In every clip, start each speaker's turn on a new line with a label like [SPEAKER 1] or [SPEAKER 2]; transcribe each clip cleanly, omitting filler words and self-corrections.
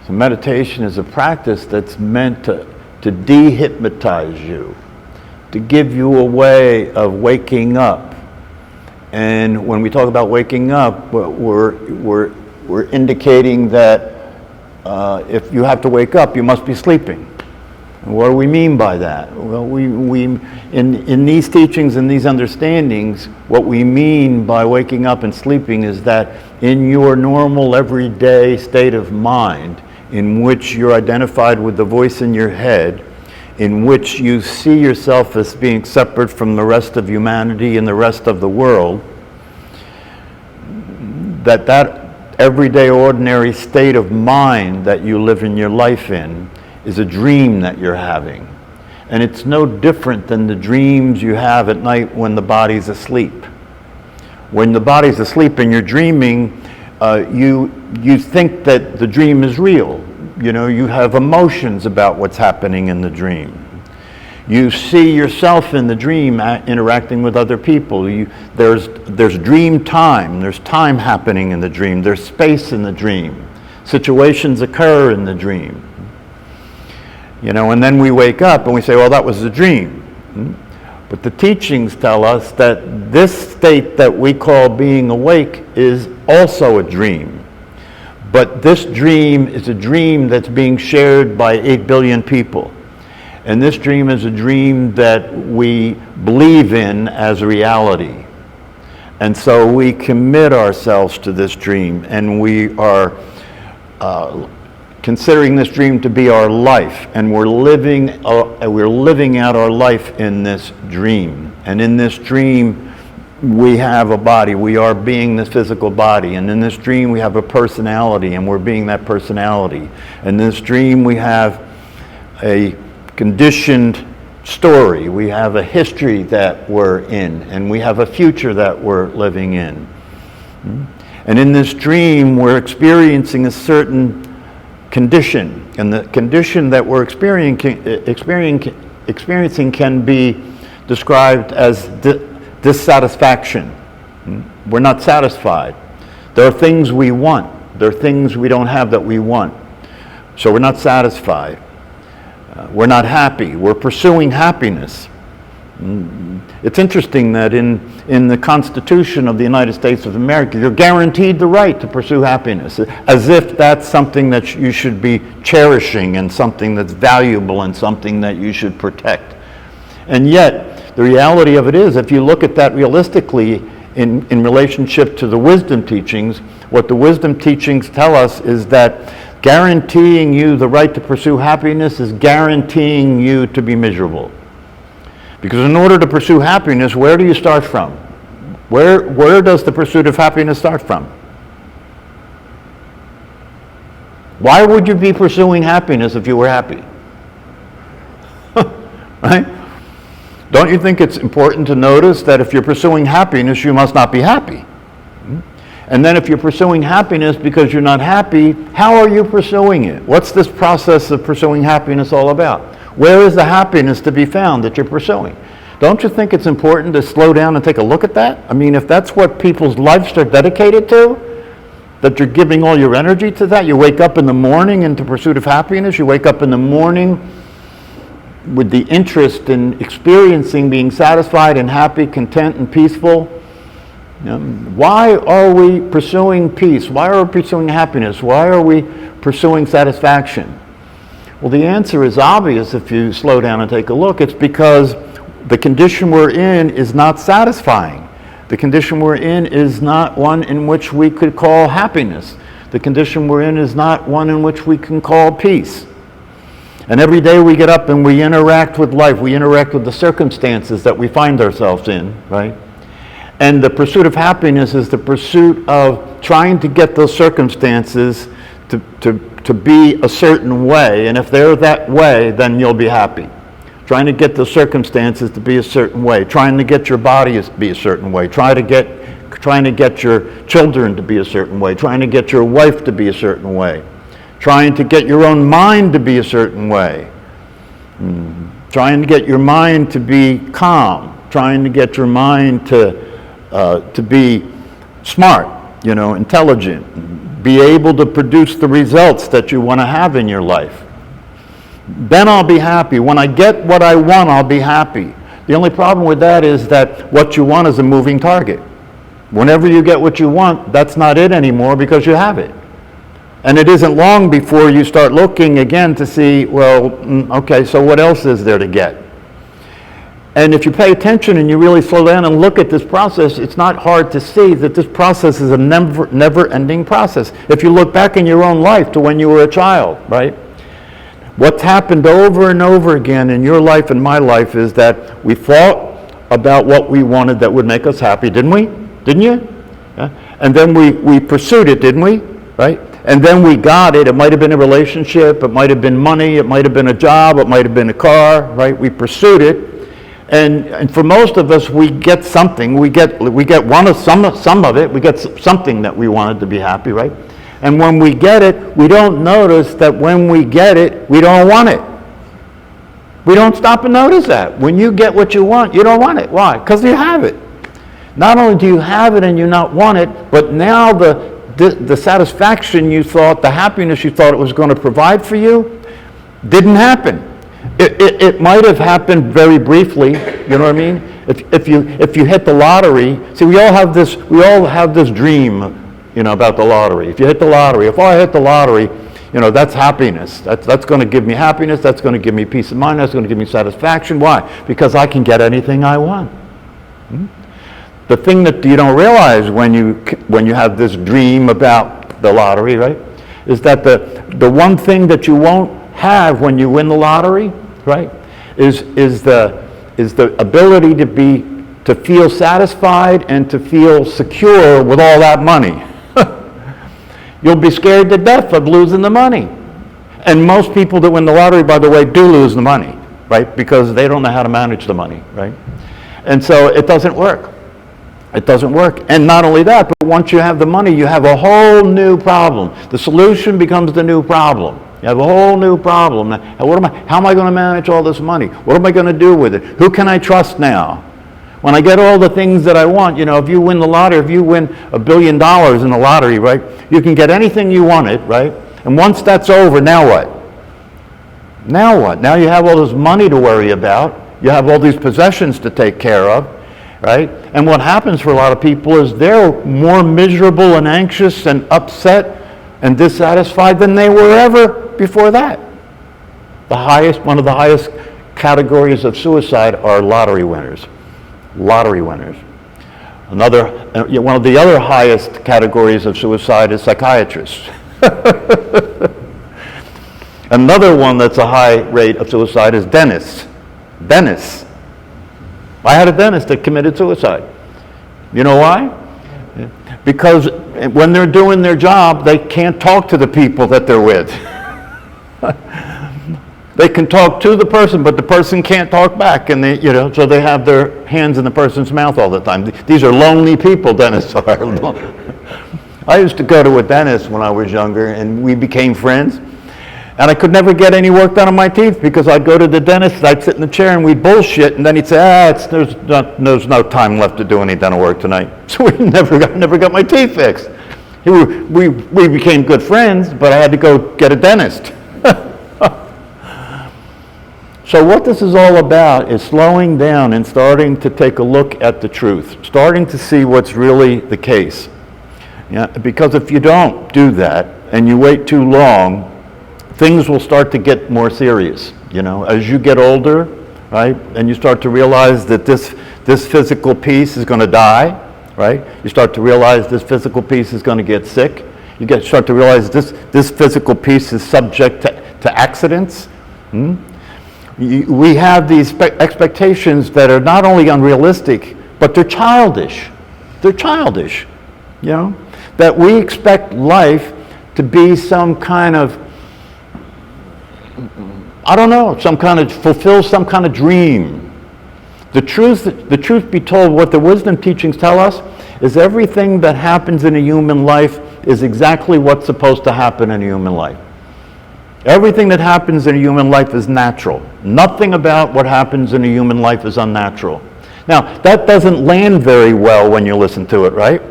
[SPEAKER 1] So meditation is a practice that's meant to de-hypnotize you, to give you a way of waking up. And when we talk about waking up, we're indicating that if you have to wake up, you must be sleeping. And what do we mean by that? Well, we in these teachings and these understandings, what we mean by waking up and sleeping is that in your normal everyday state of mind, in which you're identified with the voice in your head, in which you see yourself as being separate from the rest of humanity and the rest of the world, that everyday ordinary state of mind that you live in your life in is a dream that you're having. And it's no different than the dreams you have at night when the body's asleep. When the body's asleep and you're dreaming, you think that the dream is real. You know, you have emotions about what's happening in the dream. You see yourself in the dream interacting with other people. There's dream time. There's time happening in the dream. There's space in the dream. Situations occur in the dream. You know, and then we wake up and we say, well, that was a dream. But the teachings tell us that this state that we call being awake is also a dream. But this dream is a dream that's being shared by 8 billion people. And this dream is a dream that we believe in as reality. And so we commit ourselves to this dream, and we are considering this dream to be our life, and we're living out our life in this dream. And in this dream, we have a body. We are being this physical body. And in this dream, we have a personality, and we're being that personality. In this dream, we have a conditioned story. We have a history that we're in, and we have a future that we're living in. And in this dream, we're experiencing a certain condition, and the condition that we're experiencing can be described as dissatisfaction. We're not satisfied. There are things we want. There are things we don't have that we want. So we're not satisfied. We're not happy. We're pursuing happiness. It's interesting that in the Constitution of the United States of America, you're guaranteed the right to pursue happiness, as if that's something that you should be cherishing and something that's valuable and something that you should protect. And yet, the reality of it is, if you look at that realistically in relationship to the wisdom teachings, what the wisdom teachings tell us is that guaranteeing you the right to pursue happiness is guaranteeing you to be miserable. Because in order to pursue happiness, where do you start from? Where does the pursuit of happiness start from? Why would you be pursuing happiness if you were happy? Right? Don't you think it's important to notice that if you're pursuing happiness, you must not be happy? And then if you're pursuing happiness because you're not happy, how are you pursuing it? What's this process of pursuing happiness all about? Where is the happiness to be found that you're pursuing? Don't you think it's important to slow down and take a look at that? I mean, if that's what people's lives are dedicated to, that you're giving all your energy to that, you wake up in the morning into pursuit of happiness, you wake up in the morning with the interest in experiencing being satisfied and happy, content and peaceful. Why are we pursuing peace? Why are we pursuing happiness? Why are we pursuing satisfaction? Well, the answer is obvious if you slow down and take a look. It's because the condition we're in is not satisfying. The condition we're in is not one in which we could call happiness. The condition we're in is not one in which we can call peace. And every day we get up and we interact with life. We interact with the circumstances that we find ourselves in, right? And the pursuit of happiness is the pursuit of trying to get those circumstances to be a certain way, and if they're that way, then you'll be happy. Trying to get the circumstances to be a certain way, trying to get your body to be a certain way, trying to get your children to be a certain way, trying to get your wife to be a certain way, trying to get your own mind to be a certain way, trying to get your mind to be calm, trying to get your mind to be smart, intelligent, be able to produce the results that you want to have in your life. Then I'll be happy. When I get what I want, I'll be happy. The only problem with that is that what you want is a moving target. Whenever you get what you want, that's not it anymore because you have it. And it isn't long before you start looking again to see, well, okay, so what else is there to get? And if you pay attention and you really slow down and look at this process, it's not hard to see that this process is a never-ending process. If you look back in your own life to when you were a child, right? What's happened over and over again in your life and my life is that we thought about what we wanted that would make us happy, didn't we? Didn't you? Yeah? And then we pursued it, didn't we? Right? And then we got it. It might have been a relationship, it might have been money, it might have been a job, it might have been a car, right? We pursued it. And for most of us, we get something. We get some of it. We get something that we wanted to be happy, right? And when we get it, we don't notice that when we get it, we don't want it. We don't stop and notice that. When you get what you want, you don't want it. Why? Because you have it. Not only do you have it and you not want it, but now the satisfaction you thought, the happiness you thought it was going to provide for you, didn't happen. It might have happened very briefly, you know what I mean? If you hit the lottery, see, we all have this dream, you know, about the lottery. If you hit the lottery, if I hit the lottery, you know, that's happiness. That's going to give me happiness. That's going to give me peace of mind. That's going to give me satisfaction. Why? Because I can get anything I want. The thing that you don't realize when you have this dream about the lottery, right, is that the one thing that you won't have when you win the lottery, right, is the ability to feel satisfied and to feel secure with all that money. You'll be scared to death of losing the money. And most people that win the lottery, by the way, do lose the money, right, because they don't know how to manage the money, right? And so it doesn't work. It doesn't work. And not only that, but once you have the money, you have a whole new problem. The solution becomes the new problem. You have a whole new problem. How am I going to manage all this money? What am I going to do with it? Who can I trust now? When I get all the things that I want, you know, if you win the lottery, if you win $1 billion in the lottery, right, you can get anything you wanted, right? And once that's over, now what? Now what? Now you have all this money to worry about. You have all these possessions to take care of, right? And what happens for a lot of people is they're more miserable and anxious and upset and dissatisfied than they were ever before that. One of the highest categories of suicide are lottery winners. Lottery winners. One of the other highest categories of suicide is psychiatrists. Another one that's a high rate of suicide is dentists. Dentists. I had a dentist that committed suicide. You know why? Because when they're doing their job, they can't talk to the people that they're with. They can talk to the person, but the person can't talk back, and so they have their hands in the person's mouth all the time. These are lonely people, dentists are. I used to go to a dentist when I was younger, and we became friends. And I could never get any work done on my teeth because I'd go to the dentist, I'd sit in the chair and we'd bullshit, and then he'd say, there's no time left to do any dental work tonight. So we never got my teeth fixed. We became good friends, but I had to go get a dentist. So what this is all about is slowing down and starting to take a look at the truth, starting to see what's really the case. Yeah, because if you don't do that and you wait too long, things will start to get more serious, as you get older, right? And you start to realize that this physical piece is going to die, right? You start to realize this physical piece is going to get sick. You start to realize this physical piece is subject to accidents. We have these expectations that are not only unrealistic, but they're childish. They're childish, that we expect life to be some kind of, fulfill some kind of dream. The truth be told, what the wisdom teachings tell us is everything that happens in a human life is exactly what's supposed to happen in a human life. Everything that happens in a human life is natural. Nothing about what happens in a human life is unnatural. Now, that doesn't land very well when you listen to it, right?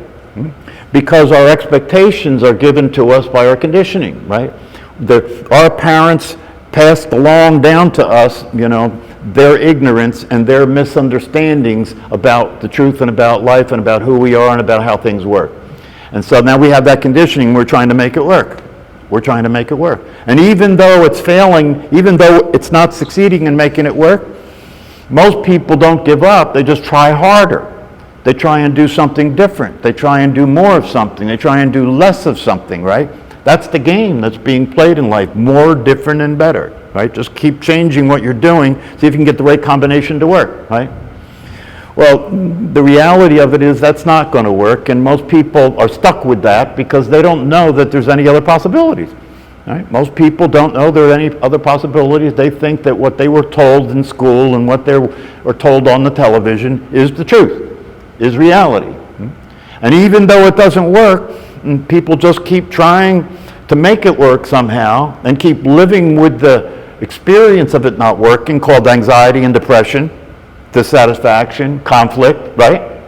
[SPEAKER 1] because our expectations are given to us by our conditioning, right? Our parents passed along down to us, their ignorance and their misunderstandings about the truth and about life and about who we are and about how things work. And so now we have that conditioning, we're trying to make it work. We're trying to make it work. And even though it's failing, even though it's not succeeding in making it work, most people don't give up, they just try harder. They try and do something different. They try and do more of something. They try and do less of something, right? That's the game that's being played in life. More, different, and better, right? Just keep changing what you're doing, see if you can get the right combination to work, right? Well, the reality of it is that's not going to work, and most people are stuck with that because they don't know that there's any other possibilities, right? Most people don't know there are any other possibilities. They think that what they were told in school and what they were told on the television is the truth, is reality. And even though it doesn't work, and people just keep trying to make it work somehow and keep living with the experience of it not working, called anxiety and depression, dissatisfaction, conflict, right?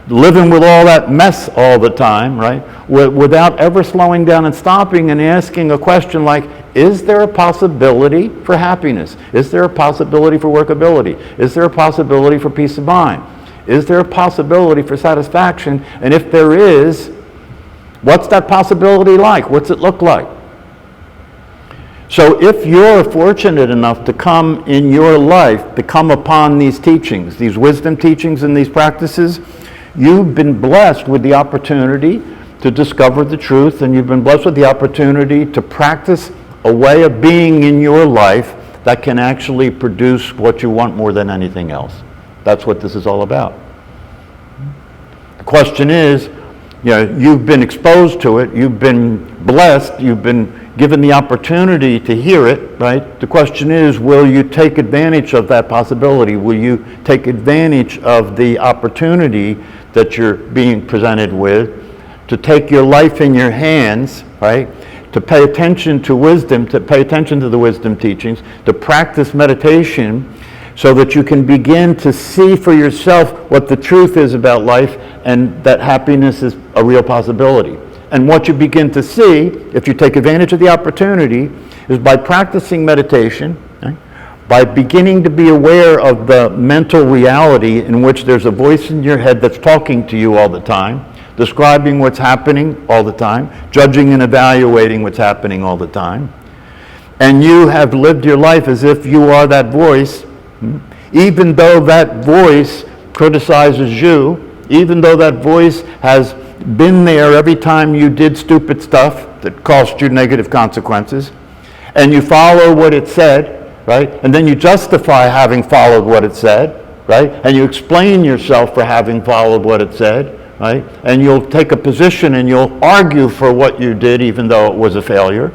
[SPEAKER 1] Living with all that mess all the time, right? Without ever slowing down and stopping and asking a question like, is there a possibility for happiness? Is there a possibility for workability? Is there a possibility for peace of mind? Is there a possibility for satisfaction? And if there is, what's that possibility like? What's it look like? So if you're fortunate enough to come in your life, to come upon these teachings, these wisdom teachings and these practices, you've been blessed with the opportunity to discover the truth, and you've been blessed with the opportunity to practice a way of being in your life that can actually produce what you want more than anything else. That's what this is all about. The question is, you've been exposed to it, you've been blessed, you've been given the opportunity to hear it, right? The question is, will you take advantage of that possibility? Will you take advantage of the opportunity that you're being presented with to take your life in your hands, right? To pay attention to wisdom, to pay attention to the wisdom teachings, to practice meditation so that you can begin to see for yourself what the truth is about life and that happiness is a real possibility. And what you begin to see, if you take advantage of the opportunity, is by practicing meditation, right? By beginning to be aware of the mental reality in which there's a voice in your head that's talking to you all the time, describing what's happening all the time, judging and evaluating what's happening all the time. And you have lived your life as if you are that voice, even though that voice criticizes you, even though that voice has been there every time you did stupid stuff that cost you negative consequences, and you follow what it said, right? And then you justify having followed what it said, right? And you explain yourself for having followed what it said, right? And you'll take a position and you'll argue for what you did even though it was a failure.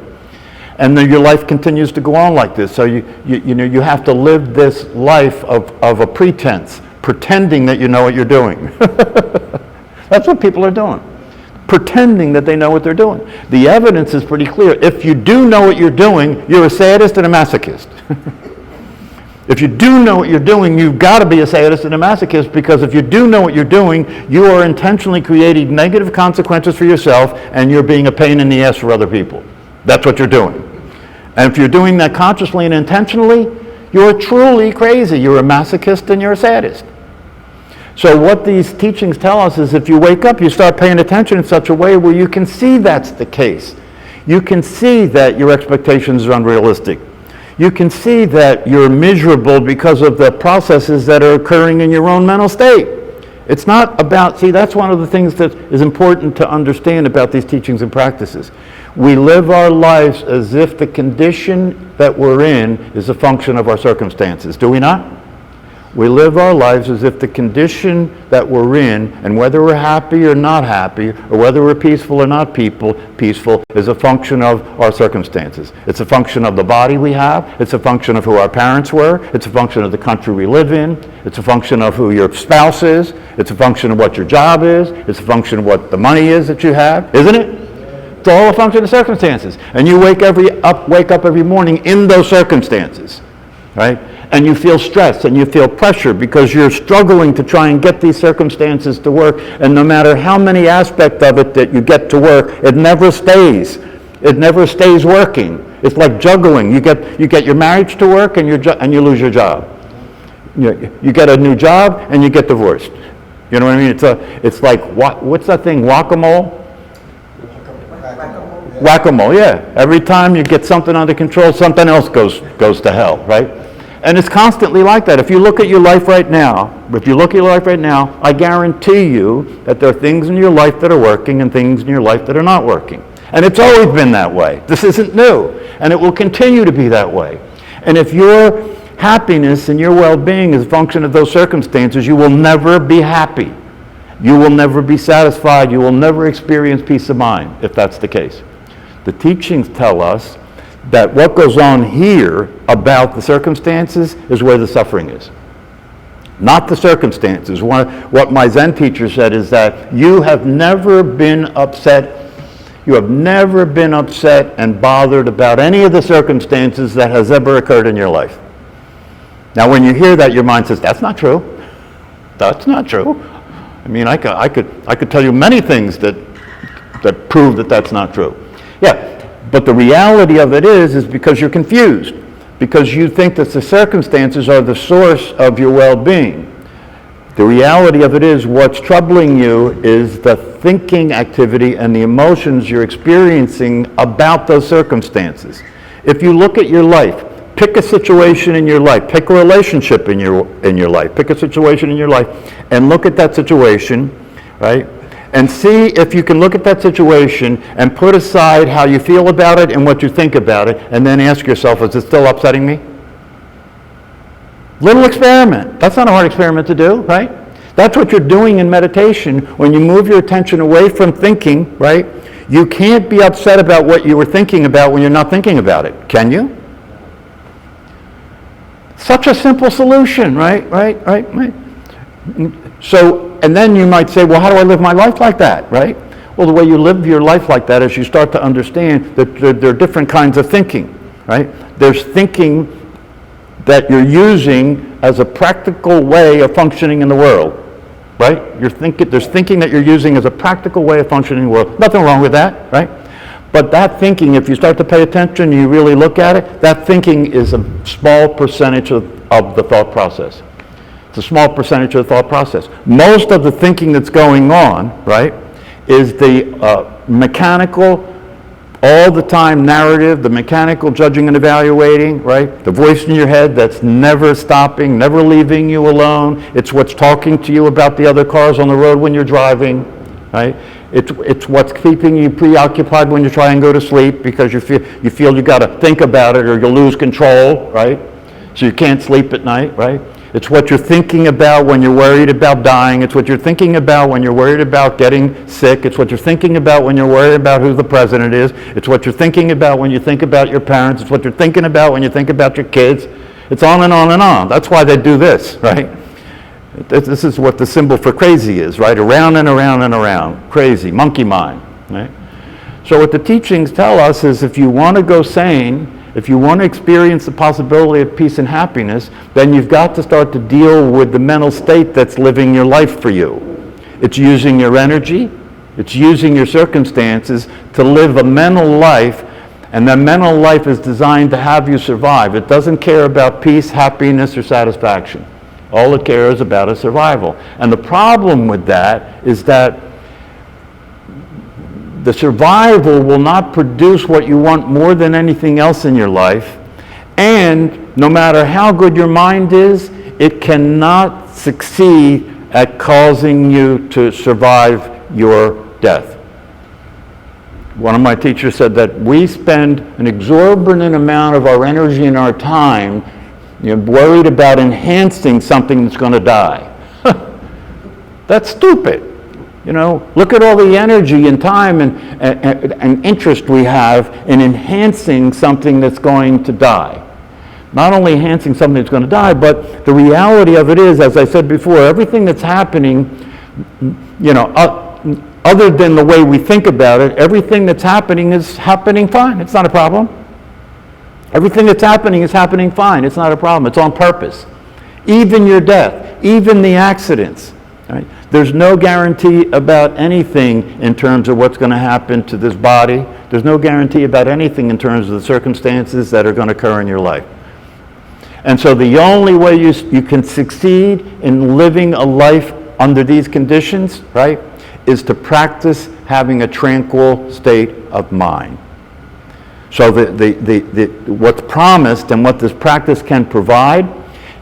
[SPEAKER 1] And then your life continues to go on like this. So you have to live this life of a pretense, pretending that you know what you're doing. That's what people are doing, pretending that they know what they're doing. The evidence is pretty clear. If you do know what you're doing, you're a sadist and a masochist. If you do know what you're doing, you've got to be a sadist and a masochist, because if you do know what you're doing, you are intentionally creating negative consequences for yourself, and you're being a pain in the ass for other people. That's what you're doing. And if you're doing that consciously and intentionally, you're truly crazy. You're a masochist and you're a sadist. So what these teachings tell us is, if you wake up, you start paying attention in such a way where you can see that's the case. You can see that your expectations are unrealistic. You can see that you're miserable because of the processes that are occurring in your own mental state. It's not about, that's one of the things that is important to understand about these teachings and practices. We live our lives as if the condition that we're in is a function of our circumstances, do we not? We live our lives as if the condition that we're in, and whether we're happy or not happy, or whether we're peaceful or not peaceful, is a function of our circumstances. It's a function of the body we have. It's a function of who our parents were. It's a function of the country we live in. It's a function of who your spouse is. It's a function of what your job is. It's a function of what the money is that you have, isn't it? It's all a function of circumstances. And you wake up every morning in those circumstances, right? And you feel stress and you feel pressure because you're struggling to try and get these circumstances to work. And no matter how many aspects of it that you get to work, it never stays. It never stays working. It's like juggling. You get your marriage to work and you lose your job. You get a new job and you get divorced. You know what I mean? It's like, what's that thing, whack-a-mole? Whack-a-mole, yeah. Every time you get something under control, something else goes to hell, right? And it's constantly like that. If you look at your life right now, I guarantee you that there are things in your life that are working and things in your life that are not working. And it's always been that way. This isn't new. And it will continue to be that way. And if your happiness and your well-being is a function of those circumstances, you will never be happy. You will never be satisfied. You will never experience peace of mind if that's the case. The teachings tell us that what goes on here about the circumstances is where the suffering is. Not the circumstances. What my Zen teacher said is that you have never been upset and bothered about any of the circumstances that has ever occurred in your life. Now when you hear that, your mind says, that's not true. That's not true. I mean, I could tell you many things that prove that that's not true. Yeah, but the reality of it is because you're confused, because you think that the circumstances are the source of your well-being. The reality of it is what's troubling you is the thinking activity and the emotions you're experiencing about those circumstances. If you look at your life, pick a situation in your life, pick a relationship in your life, pick a situation in your life, and look at that situation, right? And see if you can look at that situation and put aside how you feel about it and what you think about it, and then ask yourself, is it still upsetting me? Little experiment. That's not a hard experiment to do, right? That's what you're doing in meditation. When you move your attention away from thinking, right? You can't be upset about what you were thinking about when you're not thinking about it, can you? Such a simple solution, right? So, and then you might say, well, how do I live my life like that, right? Well, the way you live your life like that is you start to understand that there are different kinds of thinking, right? There's thinking that you're using as a practical way of functioning in the world, right? There's thinking that you're using as a practical way of functioning in the world. Nothing wrong with that, right? But that thinking, if you start to pay attention and you really look at it, that thinking is a small percentage of the thought process. It's a small percentage of the thought process. Most of the thinking that's going on, right, is the mechanical, all the time narrative, the mechanical judging and evaluating, right? The voice in your head that's never stopping, never leaving you alone. It's what's talking to you about the other cars on the road when you're driving, right? It's what's keeping you preoccupied when you try and go to sleep because you feel you got to think about it or you'll lose control, right? So you can't sleep at night, right? It's what you're thinking about when you're worried about dying. It's what you're thinking about when you're worried about getting sick. It's what you're thinking about when you're worried about who the president is. It's what you're thinking about when you think about your parents. It's what you're thinking about when you think about your kids. It's on and on and on. That's why they do this, right? This is what the symbol for crazy is, right? Around and around and around. Crazy, monkey mind, right? So what the teachings tell us is if you want to go sane, if you want to experience the possibility of peace and happiness, then you've got to start to deal with the mental state that's living your life for you. It's using your energy, it's using your circumstances to live a mental life, and that mental life is designed to have you survive. It doesn't care about peace, happiness, or satisfaction. All it cares about is survival. And the problem with that is that the survival will not produce what you want more than anything else in your life. And no matter how good your mind is, it cannot succeed at causing you to survive your death. One of my teachers said that we spend an exorbitant amount of our energy and our time worried about enhancing something that's going to die. That's stupid. Look at all the energy and time and interest we have in enhancing something that's going to die. Not only enhancing something that's going to die, but the reality of it is, as I said before, everything that's happening, other than the way we think about it, everything that's happening is happening fine. It's not a problem. Everything that's happening is happening fine. It's not a problem. It's on purpose. Even your death, even the accidents. Right? There's no guarantee about anything in terms of what's going to happen to this body. There's no guarantee about anything in terms of the circumstances that are going to occur in your life. And so the only way you can succeed in living a life under these conditions, right, is to practice having a tranquil state of mind. So what's promised and what this practice can provide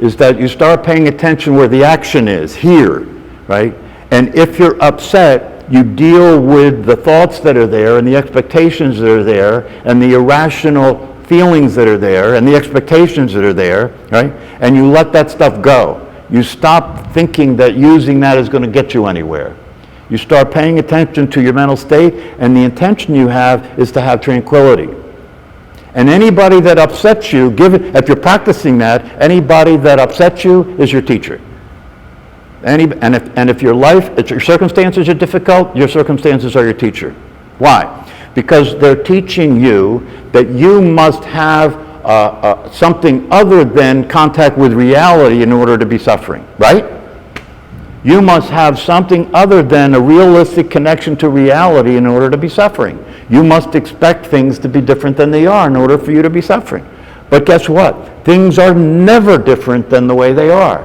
[SPEAKER 1] is that you start paying attention where the action is, here, right? And if you're upset, you deal with the thoughts that are there and the expectations that are there and the irrational feelings that are there and the expectations that are there, right? And you let that stuff go. You stop thinking that using that is going to get you anywhere. You start paying attention to your mental state, and the intention you have is to have tranquility. And anybody that upsets you, if you're practicing that, anybody that upsets you is your teacher. And if your circumstances are difficult, your circumstances are your teacher. Why? Because they're teaching you that you must have something other than contact with reality in order to be suffering, right? You must have something other than a realistic connection to reality in order to be suffering. You must expect things to be different than they are in order for you to be suffering. But guess what? Things are never different than the way they are.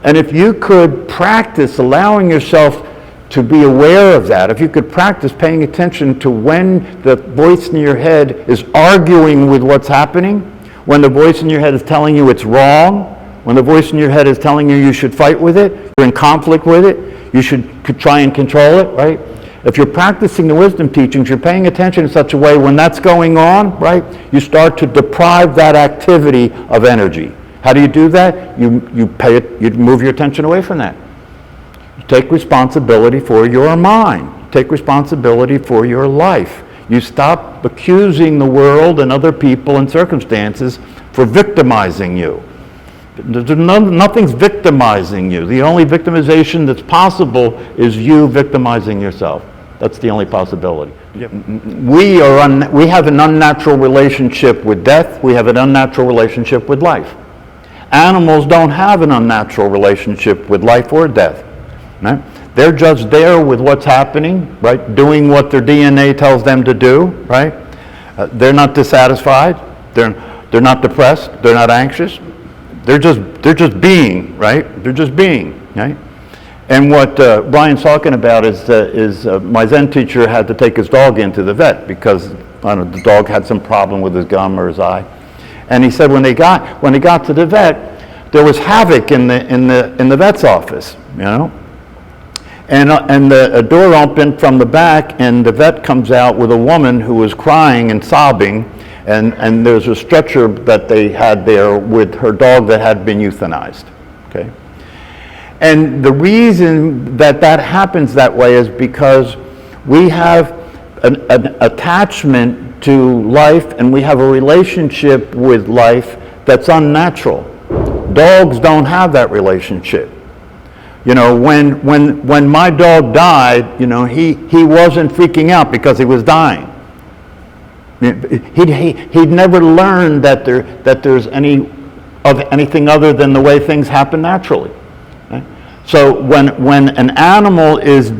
[SPEAKER 1] And if you could practice allowing yourself to be aware of that, if you could practice paying attention to when the voice in your head is arguing with what's happening, when the voice in your head is telling you it's wrong, when the voice in your head is telling you should fight with it, you're in conflict with it, you should try and control it, right? If you're practicing the wisdom teachings, you're paying attention in such a way when that's going on, right? You start to deprive that activity of energy. How do you do that? You move your attention away from that. You take responsibility for your mind. Take responsibility for your life. You stop accusing the world and other people and circumstances for victimizing you. Nothing's victimizing you. The only victimization that's possible is you victimizing yourself. That's the only possibility. Yep. We have an unnatural relationship with death. We have an unnatural relationship with life. Animals don't have an unnatural relationship with life or death. Right? They're just there with what's happening, right? Doing what their DNA tells them to do, right? They're not dissatisfied. They're not depressed. They're not anxious. They're just being, right? They're just being, right? And what Brian's talking about is my Zen teacher had to take his dog into the vet because the dog had some problem with his gum or his eye. And he said when he got to the vet, there was havoc in the vet's office, you know. And the door opened from the back, and the vet comes out with a woman who was crying and sobbing. And there's a stretcher that they had there with her dog that had been euthanized, okay? And the reason that happens that way is because we have an attachment to life and we have a relationship with life that's unnatural. Dogs don't have that relationship. You know, when my dog died, you know, he wasn't freaking out because he was dying. He'd never learned that there's anything other than the way things happen naturally. Right? So when an animal is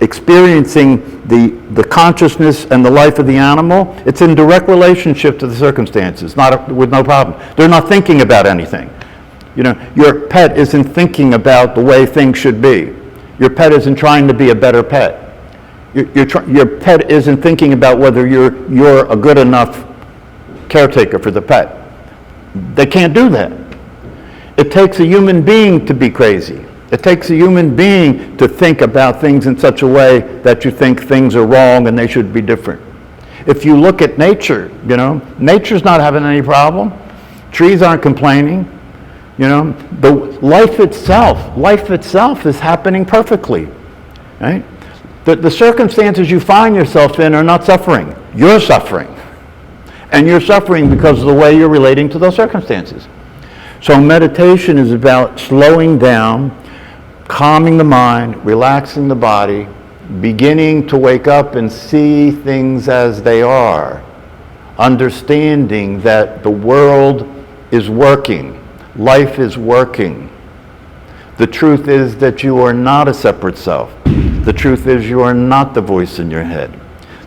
[SPEAKER 1] experiencing the consciousness and the life of the animal, it's in direct relationship to the circumstances, with no problem. They're not thinking about anything. You know, your pet isn't thinking about the way things should be. Your pet isn't trying to be a better pet. Your pet isn't thinking about whether you're a good enough caretaker for the pet. They can't do that. It takes a human being to be crazy. It takes a human being to think about things in such a way that you think things are wrong and they should be different. If you look at nature, you know, nature's not having any problem. Trees aren't complaining. You know, the life itself is happening perfectly, right? The circumstances you find yourself in are not suffering. You're suffering. And you're suffering because of the way you're relating to those circumstances. So meditation is about slowing down, calming the mind, relaxing the body, beginning to wake up and see things as they are. understanding that the world is working, life is working. The truth is that you are not a separate self. The truth is you are not the voice in your head.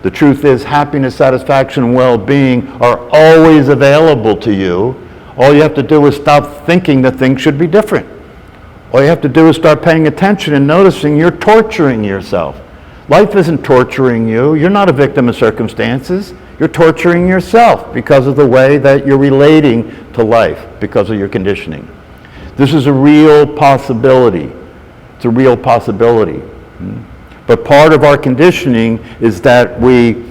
[SPEAKER 1] The truth is happiness, satisfaction, and well-being are always available to you. All you have to do is stop thinking that things should be different. All you have to do is start paying attention and noticing you're torturing yourself. Life isn't torturing you. You're not a victim of circumstances. You're torturing yourself because of the way that you're relating to life, because of your conditioning. This is a real possibility. It's a real possibility. But part of our conditioning is that we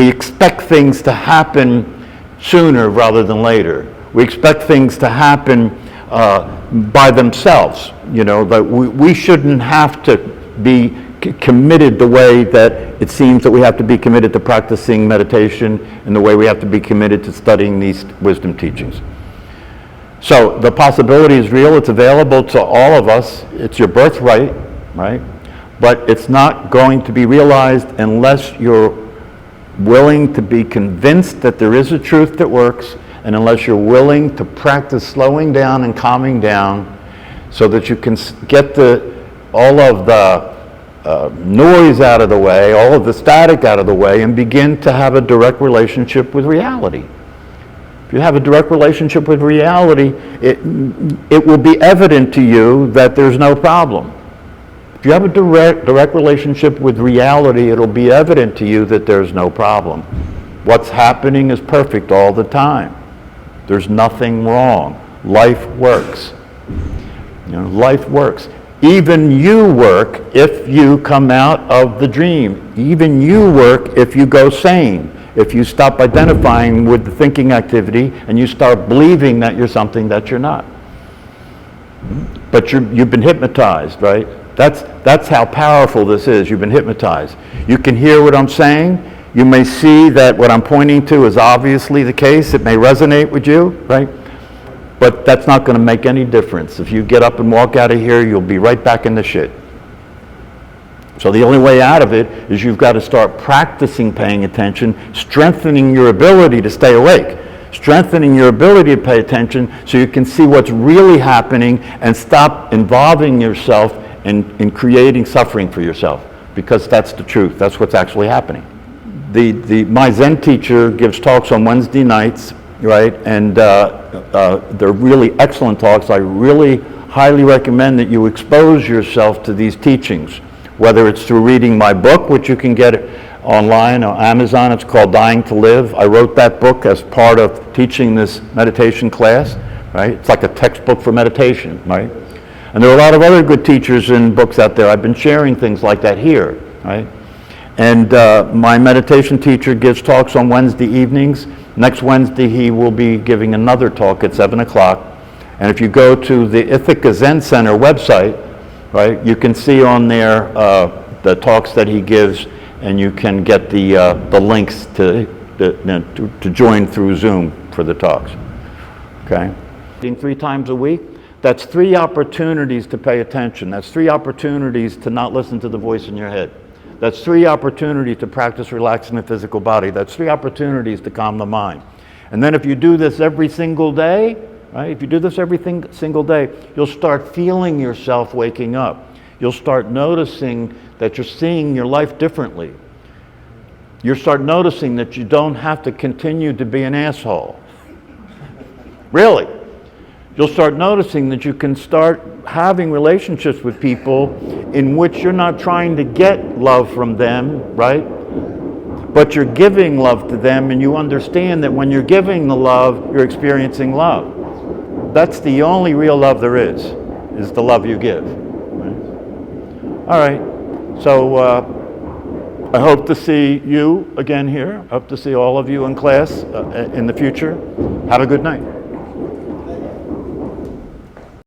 [SPEAKER 1] expect things to happen sooner rather than later. We expect things to happen by themselves. You know, that we shouldn't have to be committed the way that it seems that we have to be committed to practicing meditation and the way we have to be committed to studying these wisdom teachings. So the possibility is real. It's available to all of us. It's your birthright, right? But it's not going to be realized unless you're willing to be convinced that there is a truth that works, and unless you're willing to practice slowing down and calming down so that you can get all of the noise out of the way, all of the static out of the way, and begin to have a direct relationship with reality. If you have a direct relationship with reality, it will be evident to you that there's no problem. If you have a direct relationship with reality, it'll be evident to you that there's no problem. What's happening is perfect all the time. There's nothing wrong. Life works. You know, life works. Even you work if you come out of the dream. Even you work if you go sane. If you stop identifying with the thinking activity and you start believing that you're something that you're not. But you've been hypnotized, right? That's how powerful this is. You've been hypnotized. You can hear what I'm saying. You may see that what I'm pointing to is obviously the case. It may resonate with you, right? But that's not going to make any difference. If you get up and walk out of here, you'll be right back in the shit. So the only way out of it is you've got to start practicing paying attention, strengthening your ability to stay awake, strengthening your ability to pay attention so you can see what's really happening and stop involving yourself in creating suffering for yourself, because that's the truth. That's what's actually happening. My Zen teacher gives talks on Wednesday nights, right? And they're really excellent talks. I really highly recommend that you expose yourself to these teachings, whether it's through reading my book, which you can get online on Amazon. It's called Dying to Live. I wrote that book as part of teaching this meditation class, right? It's like a textbook for meditation, right? And there are a lot of other good teachers and books out there. I've been sharing things like that here, right? And my meditation teacher gives talks on Wednesday evenings. Next Wednesday, he will be giving another talk at 7 o'clock. And if you go to the Ithaca Zen Center website, right, you can see on there the talks that he gives, and you can get the links to join through Zoom for the talks. Okay? 3 times a week. That's 3 opportunities to pay attention. That's 3 opportunities to not listen to the voice in your head. That's 3 opportunities to practice relaxing the physical body. That's 3 opportunities to calm the mind. And then if you do this every single day, right? If you do this every single day, you'll start feeling yourself waking up. You'll start noticing that you're seeing your life differently. You'll start noticing that you don't have to continue to be an asshole. Really. You'll start noticing that you can start having relationships with people in which you're not trying to get love from them, right? But you're giving love to them, and you understand that when you're giving the love, you're experiencing love. That's the only real love there is the love you give. Right? All right, so I hope to see you again here. I hope to see all of you in class in the future. Have a good night.